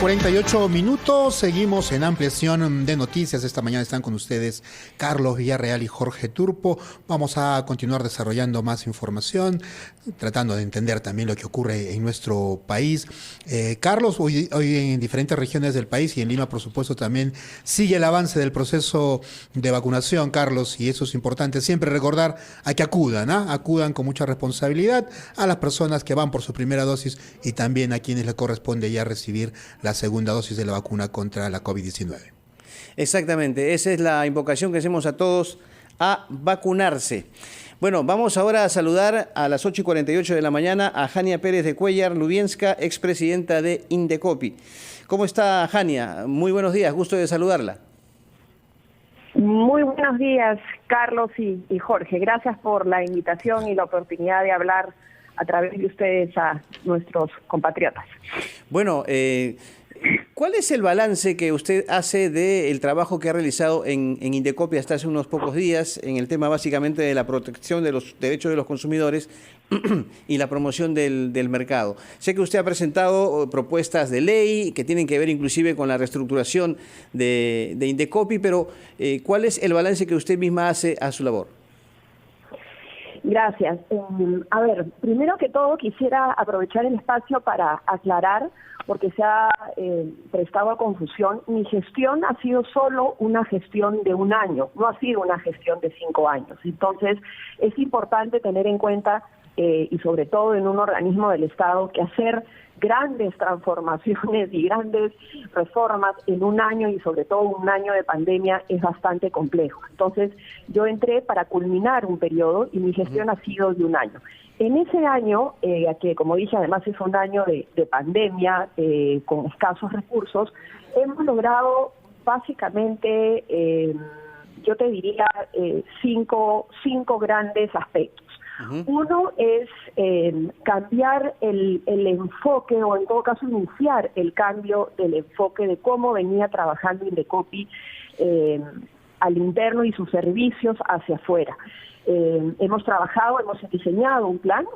8:48, seguimos en ampliación de noticias. Esta mañana están con ustedes Carlos Villarreal y Jorge Turpo. Vamos a continuar desarrollando más información, tratando de entender también lo que ocurre en nuestro país. Carlos, hoy en diferentes regiones del país y en Lima, por supuesto, también sigue el avance del proceso de vacunación, Carlos, y eso es importante. Siempre recordar a que acudan, acudan con mucha responsabilidad a las personas que van por su primera dosis y también a quienes les corresponde ya recibir la segunda dosis de la vacuna contra la COVID-19. Exactamente, esa es la invocación que hacemos a todos a vacunarse. Bueno, vamos ahora a saludar a las 8:48 de la mañana a Jania Pérez de Cuellar Lubienska, expresidenta de Indecopi. ¿Cómo está, Jania? Muy buenos días, gusto de saludarla. Muy buenos días, Carlos y Jorge. Gracias por la invitación y la oportunidad de hablar a través de ustedes a nuestros compatriotas. Bueno, ¿cuál es el balance que usted hace del trabajo que ha realizado en Indecopi hasta hace unos pocos días en el tema básicamente de la protección de los derechos de los consumidores y la promoción del mercado? Sé que usted ha presentado propuestas de ley que tienen que ver inclusive con la reestructuración de Indecopi, pero ¿cuál es el balance que usted misma hace a su labor? Gracias. A ver, primero que todo quisiera aprovechar el espacio para aclarar, porque se ha prestado a confusión. Mi gestión ha sido solo una gestión de un año, no ha sido una gestión de 5 años. Entonces, es importante tener en cuenta, y sobre todo en un organismo del Estado, que hacer grandes transformaciones y grandes reformas en un año, y sobre todo un año de pandemia, es bastante complejo. Entonces, yo entré para culminar un periodo y mi gestión ha sido de un año. En ese año, que como dije, además es un año de pandemia, con escasos recursos, hemos logrado básicamente, yo te diría, cinco grandes aspectos. Uno es cambiar el enfoque, o en todo caso iniciar el cambio del enfoque de cómo venía trabajando Indecopi al interno y sus servicios hacia afuera. Hemos diseñado un plan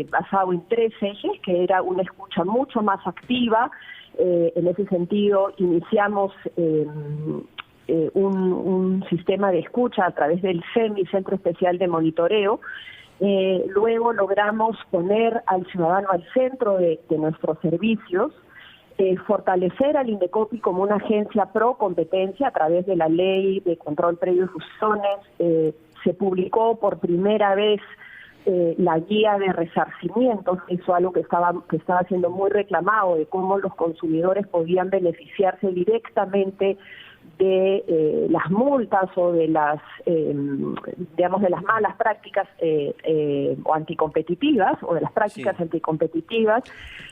basado en 3 ejes, que era una escucha mucho más activa. En ese sentido, iniciamos un sistema de escucha a través del CEMI, Centro Especial de Monitoreo. Luego logramos poner al ciudadano al centro de nuestros servicios, fortalecer al Indecopi como una agencia pro competencia a través de la ley de control previo de fusiones. Se publicó por primera vez la guía de resarcimientos, eso algo que estaba siendo muy reclamado, de cómo los consumidores podían beneficiarse directamente de las multas o de las, digamos, de las malas prácticas o anticompetitivas, o de las prácticas anticompetitivas.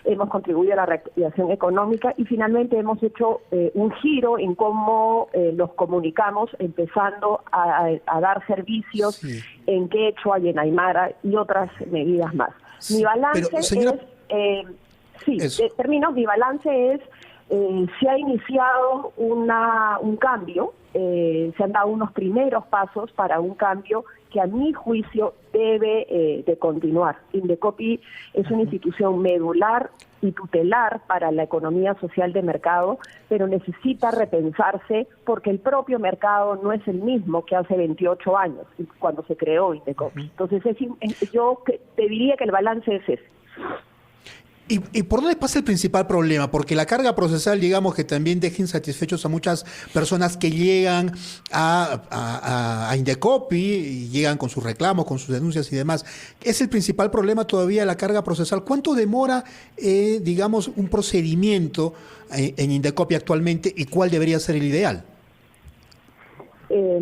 Hemos contribuido a la reactivación económica y finalmente hemos hecho un giro en cómo los comunicamos, empezando a dar servicios en quechua y en aymara y otras medidas más. Mi balance mi balance es se ha iniciado un cambio, se han dado unos primeros pasos para un cambio que a mi juicio debe de continuar. Indecopi es una institución medular y tutelar para la economía social de mercado, pero necesita repensarse porque el propio mercado no es el mismo que hace 28 años, cuando se creó Indecopi. Entonces, yo te diría que el balance es ese. ¿Y por dónde pasa el principal problema? Porque la carga procesal, digamos, que también deja insatisfechos a muchas personas que llegan a Indecopi y llegan con sus reclamos, con sus denuncias y demás. ¿Es el principal problema todavía la carga procesal? ¿Cuánto demora, digamos, un procedimiento en Indecopi actualmente y cuál debería ser el ideal?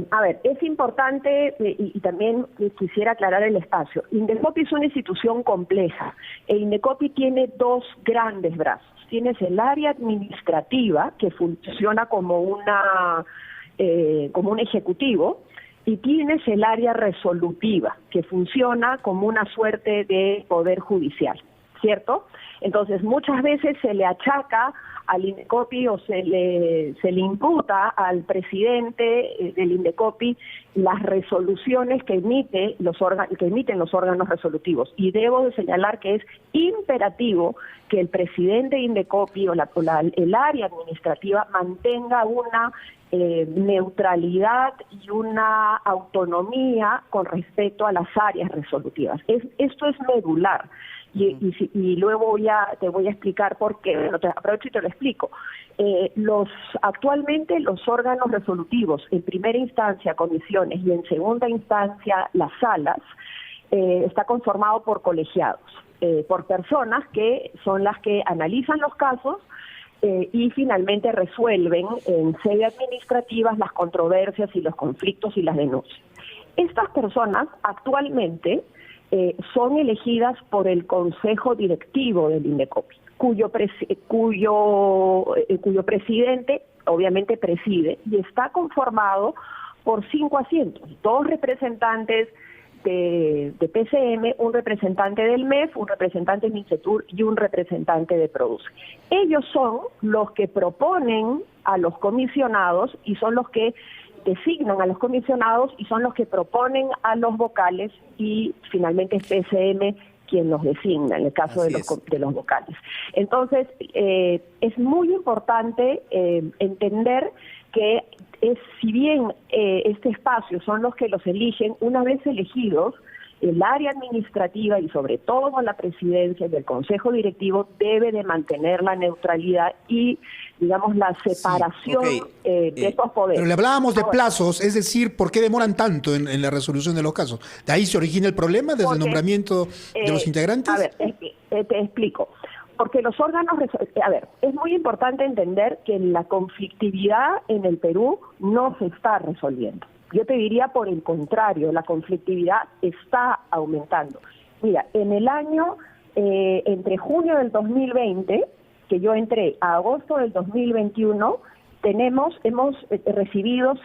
A ver, es importante y también quisiera aclarar el espacio. Indecopi es una institución compleja. Indecopi tiene 2 grandes brazos. Tienes el área administrativa, que funciona como un ejecutivo, y tienes el área resolutiva, que funciona como una suerte de poder judicial, ¿cierto? Entonces, muchas veces se le achaca al Indecopi o se le imputa al presidente del Indecopi las resoluciones que emiten los órganos resolutivos. Y debo de señalar que es imperativo que el presidente de Indecopi o el área administrativa mantenga una neutralidad y una autonomía con respecto a las áreas resolutivas. Esto es medular. Y luego te voy a explicar por qué. Bueno, aprovecho y te lo explico. Actualmente los órganos resolutivos, en primera instancia comisiones y en segunda instancia las salas, está conformado por colegiados, por personas que son las que analizan los casos y finalmente resuelven en sede administrativa las controversias y los conflictos y las denuncias. Estas personas actualmente son elegidas por el Consejo Directivo del Indecopi, cuyo presidente obviamente preside y está conformado por 5 asientos, 2 representantes de PCM, un representante del MEF, un representante de MINCETUR y un representante de PRODUCE. Ellos son los que proponen a los comisionados y son los que designan a los comisionados y son los que proponen a los vocales y finalmente es PCM quien los designa en el caso de los vocales. Entonces, es muy importante entender que si bien este espacio son los que los eligen, una vez elegidos, el área administrativa y sobre todo la presidencia y el consejo directivo debe de mantener la neutralidad y, digamos, la separación de estos poderes. Pero le hablábamos de plazos, es decir, ¿por qué demoran tanto en la resolución de los casos? ¿De ahí se origina el problema desde el nombramiento de los integrantes? A ver, te explico. Porque los órganos, es muy importante entender que la conflictividad en el Perú no se está resolviendo. Yo te diría por el contrario, la conflictividad está aumentando. Mira, en el año, entre junio del 2020, que yo entré, a agosto del 2021, hemos recibido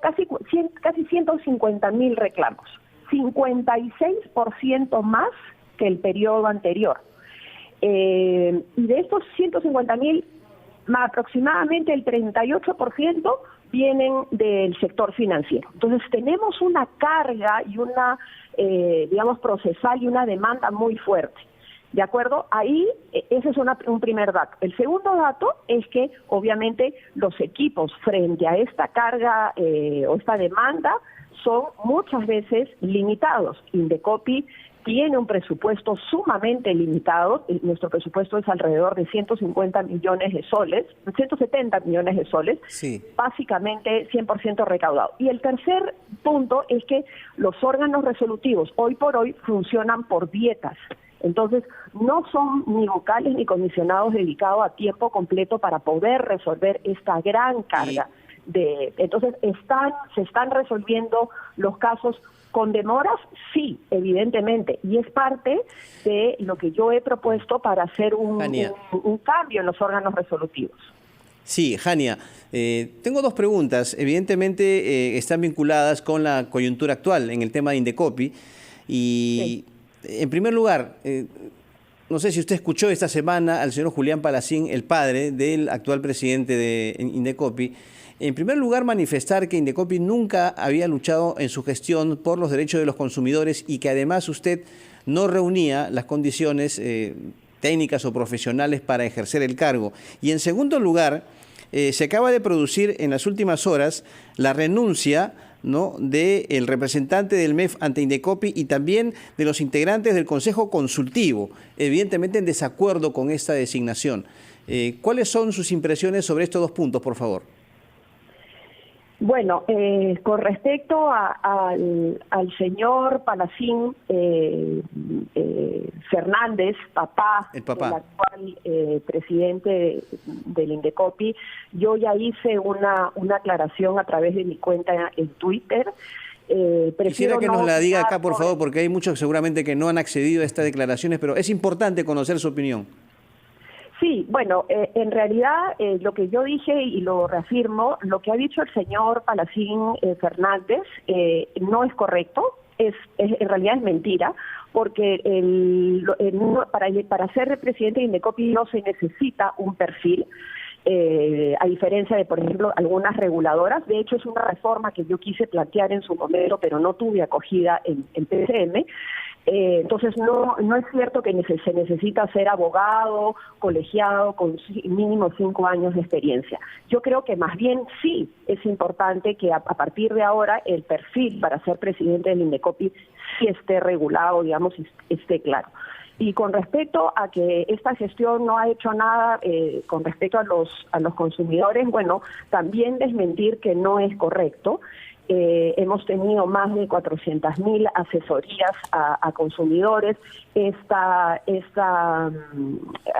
casi 150.000 reclamos, 56% más que el periodo anterior. Y de estos 150.000, aproximadamente el 38% vienen del sector financiero. Entonces tenemos una carga y una, procesal y una demanda muy fuerte. ¿De acuerdo? Ahí, ese es un primer dato. El segundo dato es que, obviamente, los equipos frente a esta carga o esta demanda son muchas veces limitados. Indecopi tiene un presupuesto sumamente limitado, nuestro presupuesto es alrededor de 150 millones de soles, 170 millones de soles, básicamente 100% recaudado. Y el tercer punto es que los órganos resolutivos hoy por hoy funcionan por dietas, entonces no son ni vocales ni comisionados dedicados a tiempo completo para poder resolver esta gran carga. Entonces se están resolviendo los casos con demoras, sí, evidentemente, y es parte de lo que yo he propuesto para hacer un cambio en los órganos resolutivos. Sí, Jania, tengo 2 preguntas. Evidentemente están vinculadas con la coyuntura actual en el tema de Indecopi. Y en primer lugar, no sé si usted escuchó esta semana al señor Julián Palacín, el padre del actual presidente de Indecopi, en primer lugar, manifestar que Indecopi nunca había luchado en su gestión por los derechos de los consumidores y que además usted no reunía las condiciones técnicas o profesionales para ejercer el cargo. Y en segundo lugar, se acaba de producir en las últimas horas la renuncia, ¿no?, del representante del MEF ante Indecopi y también de los integrantes del Consejo Consultivo, evidentemente en desacuerdo con esta designación. ¿Cuáles son sus impresiones sobre estos 2 puntos, por favor? Bueno, con respecto al señor Palacín Fernández, el actual presidente del Indecopi, yo ya hice una aclaración a través de mi cuenta en Twitter. Quisiera que nos la diga acá, por favor, porque hay muchos seguramente que no han accedido a estas declaraciones, pero es importante conocer su opinión. Sí, bueno, en realidad lo que yo dije y lo reafirmo, lo que ha dicho el señor Palacín Fernández no es correcto. en realidad es mentira, porque para ser presidente de Indecopi no se necesita un perfil, a diferencia de, por ejemplo, algunas reguladoras. De hecho, es una reforma que yo quise plantear en su momento, pero no tuve acogida en PCM. Entonces, no es cierto que se necesita ser abogado, colegiado, con mínimo 5 años de experiencia. Yo creo que más bien sí es importante que a partir de ahora el perfil para ser presidente del Indecopi sí esté regulado, digamos, esté claro. Y con respecto a que esta gestión no ha hecho nada con respecto a los consumidores, bueno, también desmentir que no es correcto. Hemos tenido más de 400.000 asesorías a consumidores.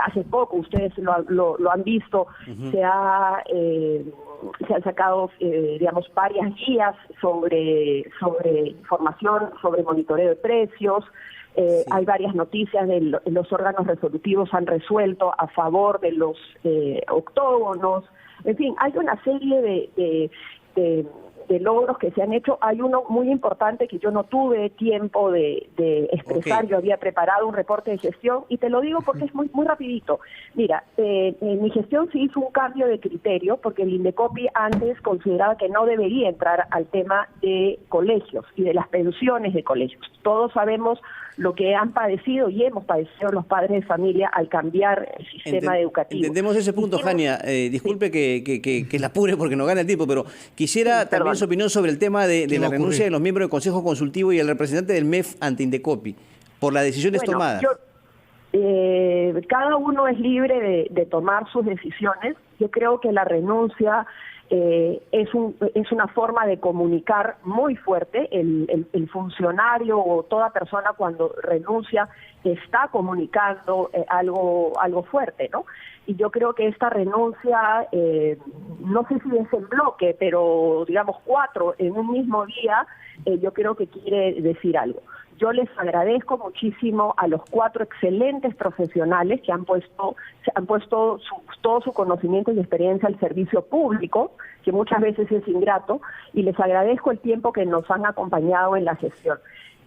Hace poco, ustedes lo han visto, se han sacado, digamos, varias guías sobre información, sobre monitoreo de precios. Sí. Hay varias noticias de los órganos resolutivos han resuelto a favor de los octógonos. En fin, hay una serie de logros que se han hecho. Hay uno muy importante que yo no tuve tiempo de expresar. Okay. Yo había preparado un reporte de gestión y te lo digo porque es muy rapidito. Mira, en mi gestión se hizo un cambio de criterio porque el Indecopi antes consideraba que no debería entrar al tema de colegios y de las pensiones de colegios. Todos sabemos lo que han padecido y hemos padecido los padres de familia al cambiar el sistema educativo. Entendemos ese punto, Jania. Disculpe que la apure porque no gana el tiempo, pero quisiera también su opinión sobre el tema de la renuncia de los miembros del Consejo Consultivo y el representante del MEF ante Indecopi por las decisiones tomadas. Cada uno es libre de tomar sus decisiones. Yo creo que la renuncia es una forma de comunicar muy fuerte. El funcionario o toda persona cuando renuncia está comunicando algo fuerte, ¿no? Y yo creo que esta renuncia, no sé si es en bloque, pero digamos 4 en un mismo día, yo creo que quiere decir algo. Yo les agradezco muchísimo a los 4 excelentes profesionales que han puesto todo su conocimiento y experiencia al servicio público, que muchas veces es ingrato, y les agradezco el tiempo que nos han acompañado en la gestión.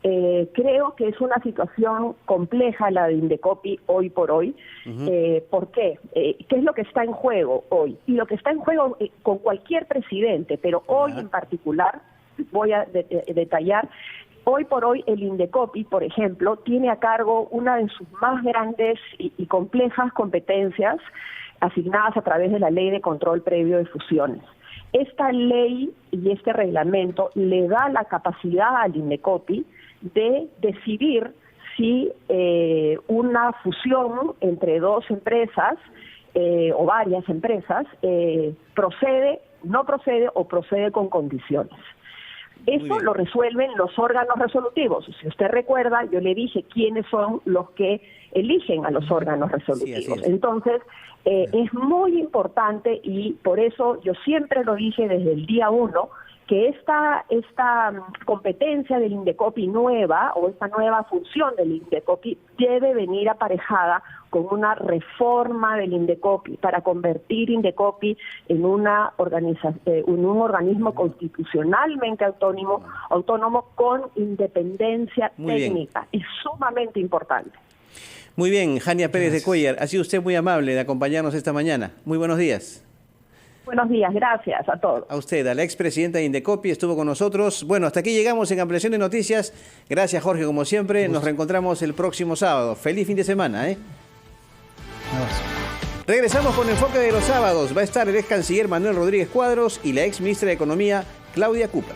Creo que es una situación compleja la de Indecopi hoy por hoy. ¿Por qué? ¿Qué es lo que está en juego hoy? Y lo que está en juego con cualquier presidente, pero hoy en particular, voy a detallar. Hoy por hoy el Indecopi, por ejemplo, tiene a cargo una de sus más grandes y complejas competencias asignadas a través de la Ley de Control Previo de Fusiones. Esta ley y este reglamento le da la capacidad al Indecopi de decidir si una fusión entre 2 empresas o varias empresas procede, no procede o procede con condiciones. Eso lo resuelven los órganos resolutivos. Si usted recuerda, yo le dije quiénes son los que eligen a los órganos resolutivos. Sí, entonces, es muy importante y por eso yo siempre lo dije desde el día 1, que esta competencia del Indecopi nueva o esta nueva función del Indecopi debe venir aparejada con una reforma del Indecopi para convertir Indecopi en un organismo constitucionalmente autónomo con independencia técnica. Es sumamente importante. Muy bien, Jania Pérez de Cuéllar, ha sido usted muy amable de acompañarnos esta mañana. Muy buenos días. Buenos días, gracias a todos. A usted, a la expresidenta de Indecopi, estuvo con nosotros. Bueno, hasta aquí llegamos en Ampliación de Noticias. Gracias, Jorge, como siempre. Nos reencontramos el próximo sábado. Feliz fin de semana, Regresamos con Enfoque de los Sábados. Va a estar el ex canciller Manuel Rodríguez Cuadros y la ex ministra de Economía, Claudia Cooper.